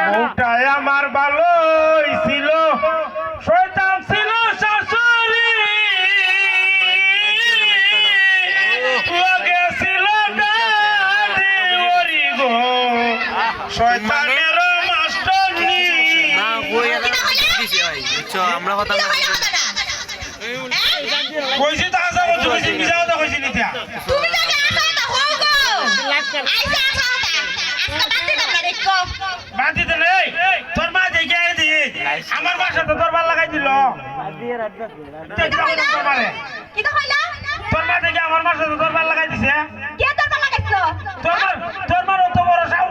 বউটাই আমার ভালোই ছিল, শয়তান ছিল শাশুড়ি, লগে ছিল দাদি ওরি গো, শয়তানের মাস্টারনি। আমরা কথা কইছি তো আসা বলছি, কইছি মিছা কথা কইছি নিতিয়া। বাদ দিতে নেই, তোর মা দেখে আই দি আমার বাসা তো তোর ভাল লাগাই দিল। তোর মা দেখে আমার বাসা তো তোর ভাল লাগাই দিছে। তোর মার অত বড় সাহস।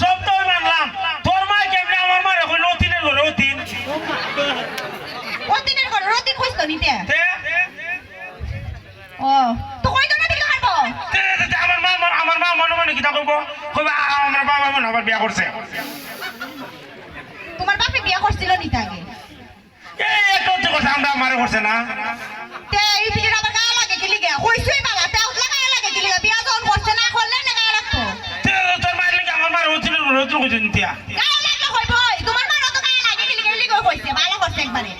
সব তো মানলাম, তোর মা কেমনে আমার মারে কইল অতিনের ঘরে অতিন। আমার মা মনে মনে কিতা কইব, কইবা আমার বাবা মনে আবার বিয়া করছে। তোমার বাপে বিয়ে করছিল নি তাকে? এই তো কথা আমরা মারে করছে না। তে এই বিয়ের আবার গায়ে লাগে কি লিগে? কইছই বাবা তে উতলা গায়ে লাগে কি লিগে? বিয়া যখন করছে না করলে না গায়ে লাগতো। তোর মায়ের লাগে আমার মারে অতিনের ঘরে অতিন কইছে নিতিয়া। গায়ে লাগলে হইবই, তোমার মার তো গায়ে লাগে কি লিগে? লিগে কইছে ভালো করছে একবারে।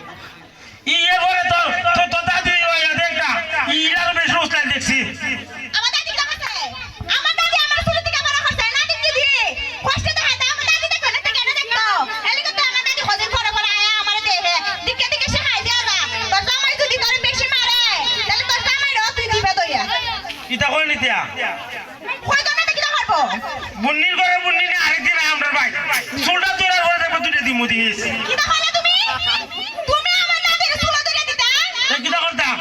ইয়ে করে তো দাদি ওই দেখা ইলার বেশ উস্তাদ দেখছি। আমার দাদি কি করছে? আমার দাদি আমার ছোট থেকে বড় করছে না দিদি দি। কষ্টে দেখা দাও আমার দাদি দেখো না কেন দেখো? এলিকে তো আমার দাদি খোঁজের পরে পরে আয়া আমারে দেহে। দিকে দিকে সে খাই দেয়া না। তোর জামাই যদি তোর বেশি মারে, তাহলে তোর জামাইরও তুই দিবে দইয়া। কিতা কই নিতিয়া? কই তো না কি করব? বুন্নির ঘরে বুন্নি নে আরেকদিন আমরা ভাই চুলটা তোরার ঘরে দেখো দুইটা দিমু দিস। কিটা কইলা তুমি? তুমি আমার দাদির চুল ধরে দিতা? কিতা করতাম?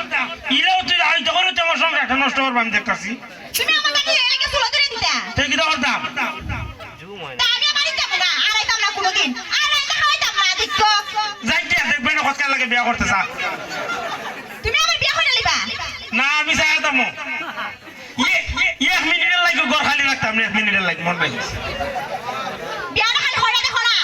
ইলাও তুই আই তখন তোমার সঙ্গে একটা নষ্ট করব আমি দেখতাছি। তুমি আমার দাদির এলাকে চুল ধরে দিতা? তুই কিতা করতাম? তা আমি বাড়ি যাব না, আড়াইতাম না কোনোদিন। আড়াইতা খাইতাম না দেখো। যাইতে দেখবে না কতকাল লাগে বিয়া করতে চা। তুমি আমার বিয়া করে লিবা? না আমি চাইতাম এক মিনিটের লাগে ঘর খালি রাখতাম না, 1 মিনিটের লাগে মন পাইছিস। বিয়াটা খালি করে দেখো না।